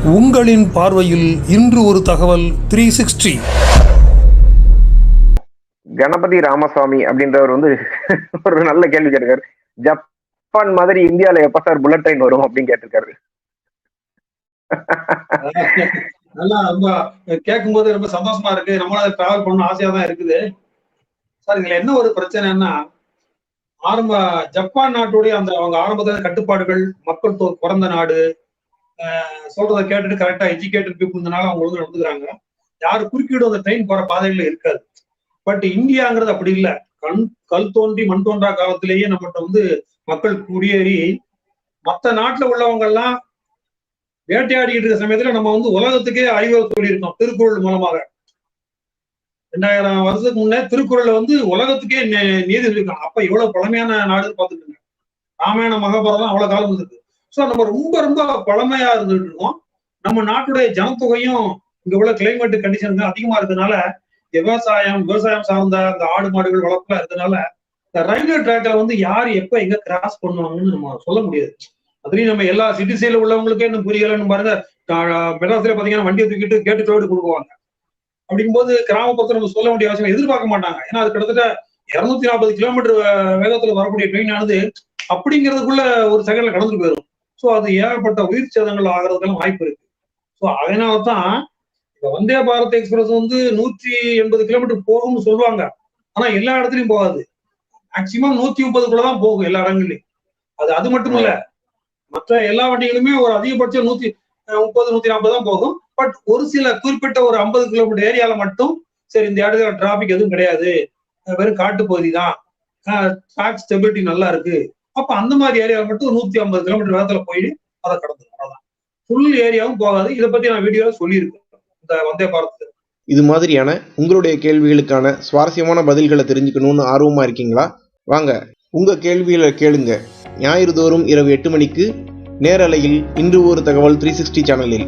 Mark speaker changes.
Speaker 1: உங்களின் பார்வையில் இன்று ஒரு தகவல் 360.
Speaker 2: கணபதி ராமசாமி அப்படின்றவர் ஒரு நல்ல கேள்வி கேட்டிருக்காரு. ஜப்பான் மாதிரி இந்தியால எப்ப சார் புல்லட் ட்ரெயின் வரும் அப்படின்னு கேட்டிருக்காரு.
Speaker 3: நல்லா ரொம்ப கேட்கும் போது ரொம்ப சந்தோஷமா இருக்கு. நம்மளால டிராவல் பண்ண ஆசையா தான் இருக்குது சார். இதுல என்ன ஒரு பிரச்சனைன்னா, ஜப்பான் நாட்டுடைய அந்த அவங்க ஆரம்பத்துல கட்டுப்பாடுகள், மக்கள் பிறந்த நாடு, சொல்றதை கேட்டுட்டு கரெக்டா எஜுகேட்டட் பீப்புள்னால அவங்க ஒழுங்கு நடந்துக்கிறாங்க. யாரு குறுக்கீடு அந்த ட்ரெயின் போற பாதைகள்ல இருக்காது. பட் இந்தியாங்கிறது அப்படி இல்லை. கல் தோன்றி மண் தோன்றா காலத்திலேயே நம்மகிட்ட மக்கள் குடியேறி மற்ற நாட்டுல உள்ளவங்க எல்லாம் வேட்டையாடிக்கிட்டு இருக்க சமயத்துல நம்ம உலகத்துக்கே அறிவுரை சொல்லியிருக்கோம் திருக்குறள் மூலமாக. 2000 வருஷத்துக்கு முன்னே திருக்குறள்ல உலகத்துக்கே நீதி சொல்லியிருக்காங்க. அப்ப எவ்வளவு பழமையான நாடுன்னு பாத்துக்கோங்க. ராமாயண மகாபாரதம் அவ்வளவு காலம் இருக்கு. ஸோ நம்ம ரொம்ப ரொம்ப பழமையா இருந்துட்டு இருக்கோம். நம்ம நாட்டுடைய ஜனத்தொகையும் இங்க உள்ள கிளைமேட் கண்டிஷன் அதிகமா இருக்கிறதுனால விவசாயம் சார்ந்த அந்த ஆடு மாடுகள் வளர்ப்புல இருக்கிறதுனால இந்த ரயில்வே ட்ராக்ல யாரு எப்ப எங்க கிராஸ் பண்ணுவாங்கன்னு நம்ம சொல்ல முடியாது. அதுலயும் நம்ம எல்லா சிட்டி சைட்ல உள்ளவங்களுக்கே இன்னும் புரியலன்னு பாருங்க. மெட்ராஸ்ல பாத்தீங்கன்னா வண்டியை தூக்கிட்டு கேட்டு தோடு கொடுக்குவாங்க. அப்படிங்கும்போது கிராமப்புறத்தை நம்ம சொல்ல வேண்டிய அவசியம் எதிர்பார்க்க மாட்டாங்க. ஏன்னா அது கிட்டத்தட்ட 240 கிலோமீட்டர் வேகத்துல வரக்கூடிய ட்ரெயின் ஆனது அப்படிங்கிறதுக்குள்ள ஒரு செகண்ட்ல கடந்துட்டு போயிடும். ஸோ அது ஏகப்பட்ட உயிர் சேதங்கள் ஆகிறதுக்கெல்லாம் வாய்ப்பு இருக்கு. ஸோ அதனாலதான் இப்ப வந்தே பாரத் எக்ஸ்பிரஸ் 180 கிலோமீட்டர் போகும்னு சொல்லுவாங்க. ஆனா எல்லா இடத்துலயும் போகாது. மேக்சிமம் 130 போகும் எல்லா இடங்கள்லயும். அது மட்டும் இல்ல, மற்ற எல்லா வண்டிகளுமே ஒரு அதிகபட்சம் 130 140 தான் போகும். பட் ஒரு சில குறிப்பிட்ட ஒரு 50 கிலோமீட்டர் ஏரியால மட்டும் சரி இந்த இடத்துல டிராபிக் எதுவும் கிடையாது, வெறும் காட்டு பகுதி தான், ட்ராக் ஸ்டெபிலிட்டி நல்லா இருக்கு, அப்ப அந்த மாதிரி ஏரியாவில் மட்டும் 150 கிலோமீட்டர் வேகத்துல போயிட்டு அதை கடந்துடும். அவ்வளவுதான். ஃபுல் ஏரியாவும் போகாது. இதை பத்தி நான் வீடியோல சொல்லியிருக்கேன் இந்த வந்தே பாரத்.
Speaker 4: இது மாதிரியான உங்களுடைய கேள்விகளுக்கான சுவாரஸ்யமான பதில்களை தெரிஞ்சுக்கணும்னு ஆர்வமா இருக்கீங்களா? வாங்க உங்க கேள்விகளை கேளுங்க. ஞாயிறு தோறும் இரவு 8 மணிக்கு நேரலையில் இன்று ஒரு தகவல் 360 சேனலில்.